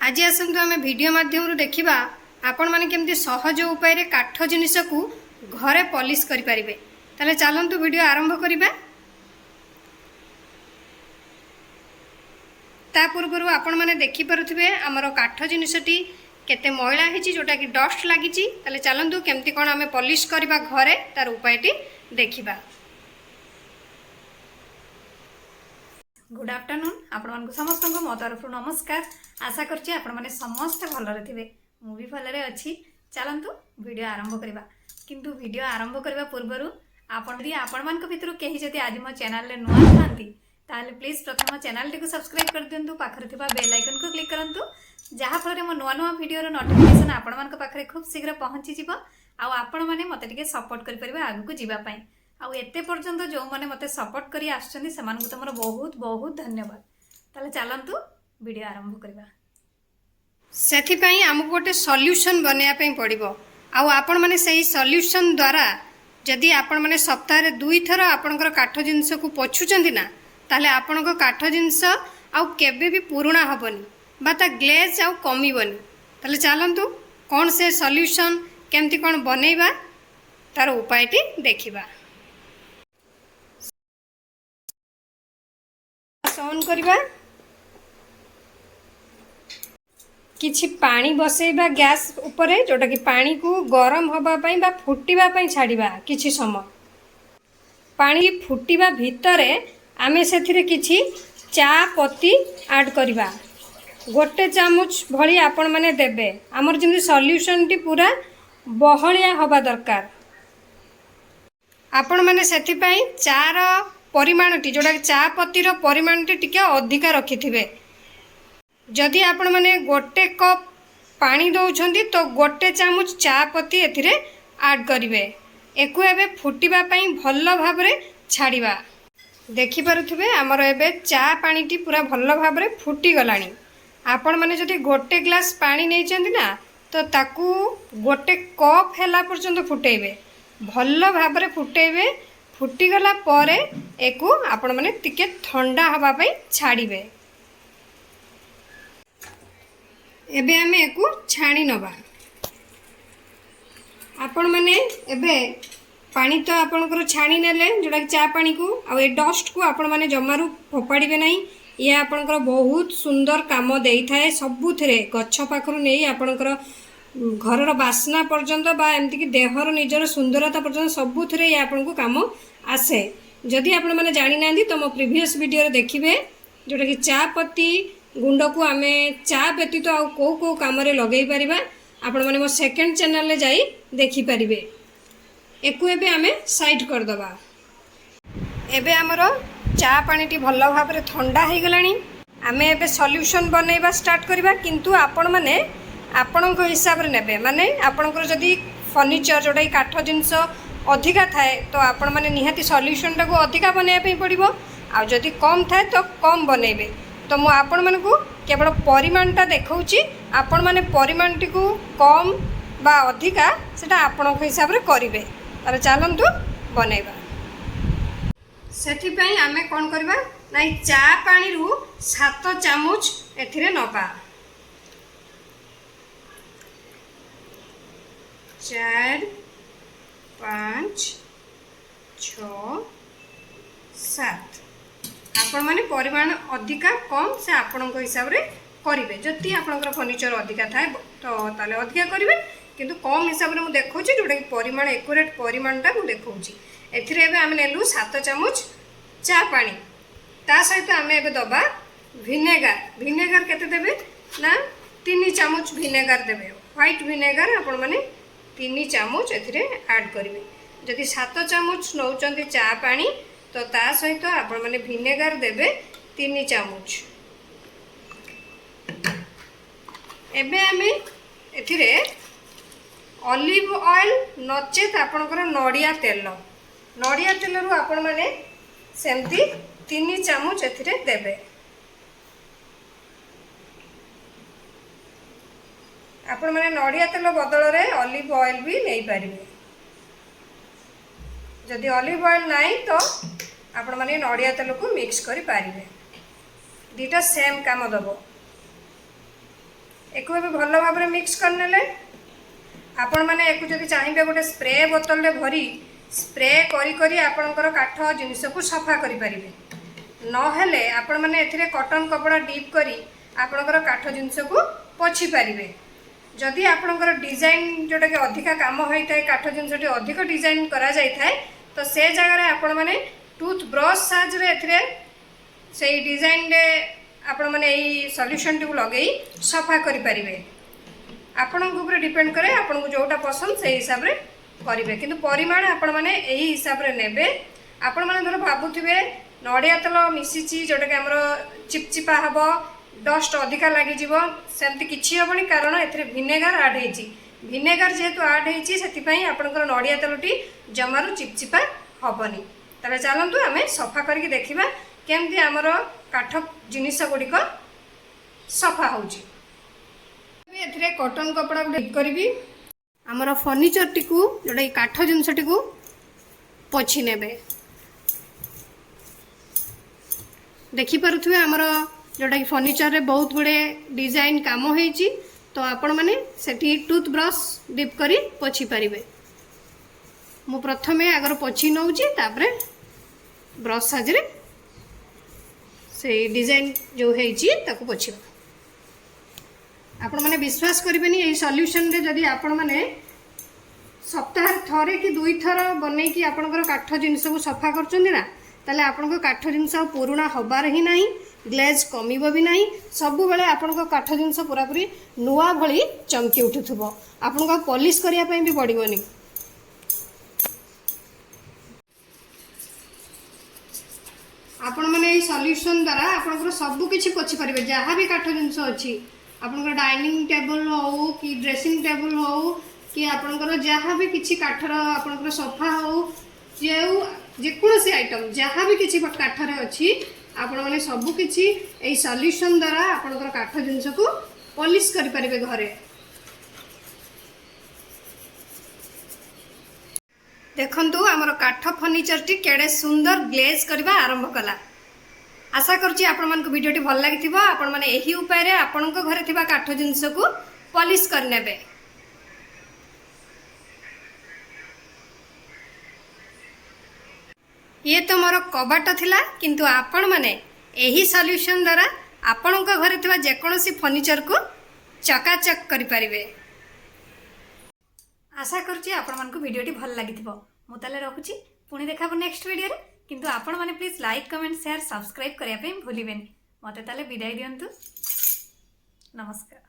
आज आसतु आम वीडियो माध्यम देखा आपण मैंने केमती सहज उपाय काठ जिनिस को घरे पॉलिश करें। ताले चलतु वीडियो आरंभ करवा। ता पूर्व आपण मैंने देखिपे आमर काठ जिनसटी केते मैला है जोटा कि डस्ट लगी। ताले चलतु केमती कौन आम पॉलिश करवा घरे तार उपायटी देखा। गुड आफ्टरनून आपण मानक समस्त मो तरफ नमस्कार। आशा करछि आपण माने समस्त भलरे थिबे। मु भी भलरे अछि। चलंतु वीडियो आरंभ करबा। किंतु वीडियो आरंभ करबा पूर्वरु आपण मानक भितरु केही जदि आज मो चैनल ले नुआ थांती ताले प्लीज प्रथम चैनल टी को सब्सक्राइब कर दियंतु। पाखरे थिबा बेल आइकन को क्लिक करंतु जहा फल मो नुआ नुआ वीडियो रो नोटिफिकेशन आपण मानक पाखरे खूब शीघ्र पहुंची जिवो। आ आपण माने मते टिके सपोर्ट करि परिबा आगु को जिबा पई। आउ एते पर्यंत जो माने मते सपोर्ट करी आछछन्ती सेमानकु तमरो बहुत बहुत धन्यवाद। ताले चलंतु वीडियो आरंभ करबा। सेथि पई हमकु गोटे सॉल्यूशन बनेया पई पड़िबो। आउ आपण माने सही सॉल्यूशन द्वारा जदि आपण माने सप्ताह रे 2 थर आपनकर काठ जिंस को पोछुचंती ना ताले आपनको काठ जिंस आउ केबे भी पुराणा हबनी बा ता ग्लेज आउ कमीबनी। ताले चलंतु कोन से सॉल्यूशन केमती कोन बनेइबा तार उपायटी देखिबा। ऑन करबा। किछि पानी बसेबा गैस ऊपर जोटा कि पानी को गरम हबा पई बा फुटीबा पई छाड़ीबा। किछि समय पानी फुटीबा भितरे आमे सेथिरे किछि चा पत्ती ऐड करबा। गोटे चामच भली आपण माने देबे। हमर जेमि सॉल्यूशन टी पूरा बहलिया हबा दरकार। आपण माने सेथि पई चार परिमाण टी जोटा चा पत्तीर परिमाण टी टिके अधिका रखिथिबे। जदि आपण माने गोटे कप पानी दउछंती तो गोटे चामच चा पत्ती एथिरे ऐड करिवे। एकु एबे फुटीबा पई भल्लो भाबरे छाड़ीबा। देखि पारुथिबे हमर एबे चा पानी टी पूरा भल्लो भाबरे फुटी गलानी। आपण माने जदि गोटे ग्लास पानी नेइचंती ना तो ताकू गोटे कप हेला पर्यंत फुटेइबे। भल्लो भाबरे फुटेइबे। फुटीगला परे एकु आपण माने टिके ठंडा हवा पई छाड़ीबे। एबे आमे एकु छाणी नबा। आपण माने एबे पानी तो आपनकर छाणी नेले जोडा चा पानी को आ ए डस्ट को आपण माने जमारू फोपाड़ीबे नहीं। ये आपनकर बहुत सुंदर काम देई थाए। सबुथिरे गच्छ पाखरु नेई आपनकर घरर बासना पर्यंत बा एमती कि देहर निजर सुंदरता पर्यंत सबुथिरे ये आपनको काम आसे। जदि आपण माने जानि नांदी तो मो प्रीवियस वीडियो रे देखिबे जोटा कि चा पत्ती गुंड को आमे चा व्यतीत तो को को काम रे लगेई परिबा। आपण माने मो सेकंड चैनल ले जाई देखि परिबे। एकु एबे आमे साइड कर दबा। एबे हमरो चा पानी टी भल्लो भाबरे ठंडा हे गलानी। आमे एबे सॉल्यूशन बनेइबा स्टार्ट करबा। किंतु आपण माने आपणको हिसाब रे नेबे। माने आपणकर जदि फर्निचर जोटा काठ जिनिस अधिका थाए तो आपण माने निहाती सॉल्यूशन टाको अधिका बनेया पई पड़िबो। आ जदि कम थाए तो कम बनेबे। तो मु आपण मानकु केवल परिमाणटा देखौची। आपण माने परिमाणटी को कम बा अधिका सेटा आपणको हिसाब रे करिवे। तारे चलंतु बनेबा। सेथि पई आमे कोन करबा ना चा पानी रु 7 चामच एथिरे नबा। 4 5 6 7 आपण माने परिमाण अधिका कम से आपण हिसाब रे करिवे। जति आपनकर फर्निचर अधिका थाए तो ताले अधिका करिवे। किंतु कम हिसाब रे मु देखौची जोटा कि परिमाण एक्यूरेट परिमाणटा मु देखौची। एथिरे एबे आमे नेलु 7 चामच चा पानी। ता सहित आमे एबे दबा विनेगर। विनेगर केते देबे ना 3 चामच विनेगर देबे। व्हाइट विनेगर आपण माने 3 चामच एथिरे ऐड करिवे। जदि 7 चामच नौचंती चा पानी तो ता सहित आपण माने विनेगर देबे 3 चामच। एबे आमे एथिरे ऑलिव ऑयल नचेत आपणकर नड़िया तेल। नड़िया तेल रु आपण माने सेमती 3 चामच एथिरे देबे। आपण माने नड़िया तेल बदल रे ऑलिव ऑयल भी नहीं पारिबे। जदि ऑलिव ऑयल नहीं तो आपण माने नड़िया तेल को मिक्स करि पारिबे। दीटा सेम काम दबो। एक भल भाव मिक्स करने आपण मैंने एक जब चाहिए गोटे स्प्रे बोतल रे भरी स्प्रे करी आपणकर काठ जिनिस को सफा करें नहेले आपण मैंने एथिरे कॉटन कपड़ा डीप करी आपणकर काठ जिनिस को पोछि पारिबे जदि आपणकर डिजाइन जोटा कि अधिका काम होता है काठ जिनस अधिक डिजाइन करा जाय थाए तो से जगह आपण मैंने टूथ ब्रश साहाय्य से डिजाइन रे आपण मैंने यही सॉल्यूशन टी लगे सफा करें आपण ऊपर डिपेंड करे आपन को जोटा पसंद से हिसाब रे करेंगे किंतु परिमाण आपण मैंने यही हिसाब रे नेबे आपण मैंने धर भावुवे नड़िया तेल मिसी जोटा कि आमर चिपचिपा हम डस्ट अधिका लगिज सेमती किसी हेनी कारण भिनेगार आड होती भिनेगार जेहेतु आड होती आपंकर नड़िया तेलटी जमारू चिपचिपा हेनी तेरे चलतु आम सफा करके देखा केमती आमर काठ जिनिस गुड़िक सफा होची एथिरे कॉटन कपड़ा डिप करी आमर फर्निचर टी जोटा काठ जिनस टी पोछि नेबे देखिपे आमर जोटा कि फर्निचर रे बहुत गुड़े डिजाइन काम होईची तो आपण माने सेठी टूथ ब्रश डिप करी पोछि पारिबे मु प्रथमे अगर पोछि नउची तापरे ब्रश साजरे से डिजाइन जो होईची ताको पोछिबा आपण माने विश्वास करिबेनी एई सॉल्यूशन रे जदी आपण माने सप्ताह थरे कि दुई थर बनै कि आपनकर काठ जिनिस को सफा करचोंदी ना ताले आपनको काठ जिनिस पुराणा हबार ही नाही ग्लेज कमिबो भी नाही सब बेले आपनको काठ जिनिस पूरा पूरी नुआ भली चमकी उठुथुबो आपनको पॉलिश करिया पई भी पड़िबोनी आपण माने एई सॉल्यूशन द्वारा आपनको सब किछि पोछि परिबे जहाँ भी काठ जिनिस अछि आपनकर डाइनिंग टेबल हो कि ड्रेसिंग टेबल हो कि आपनकर जहाँ भी किछि काठर आपनकर सोफा हो जेकोसी आइटम जहाँ भी किछि काठरे अछि आपण माने सब किछि एई सॉल्यूशन द्वारा आपनकर काठ जिनिस को पॉलिश करि परिबे घरे देखंतु हमर काठ फर्निचर टी केडे सुंदर ग्लेज करबा आरंभ कला आशा करछि आपण मन को वीडियो टी भल लागिथिबो आपण माने एही उपाय रे आपण को घरे थिबा काठ जिनिस को पॉलिश करनेबे ये तो मोर कबाट थिला किंतु आपण माने एही सॉल्यूशन द्वारा आपण को घरे थिबा जेकोसी फर्निचर को चकाचक करि परिबे आशा करछि आपण मन को वीडियो टी भल लागिथिबो मु ताले रखुछि पुणी देखाबो नेक्स्ट वीडियो रे किंतु आपण माने please like comment share subscribe करिया पे भूलिबेनी मते ताले विदाई दियंतु नमस्कार।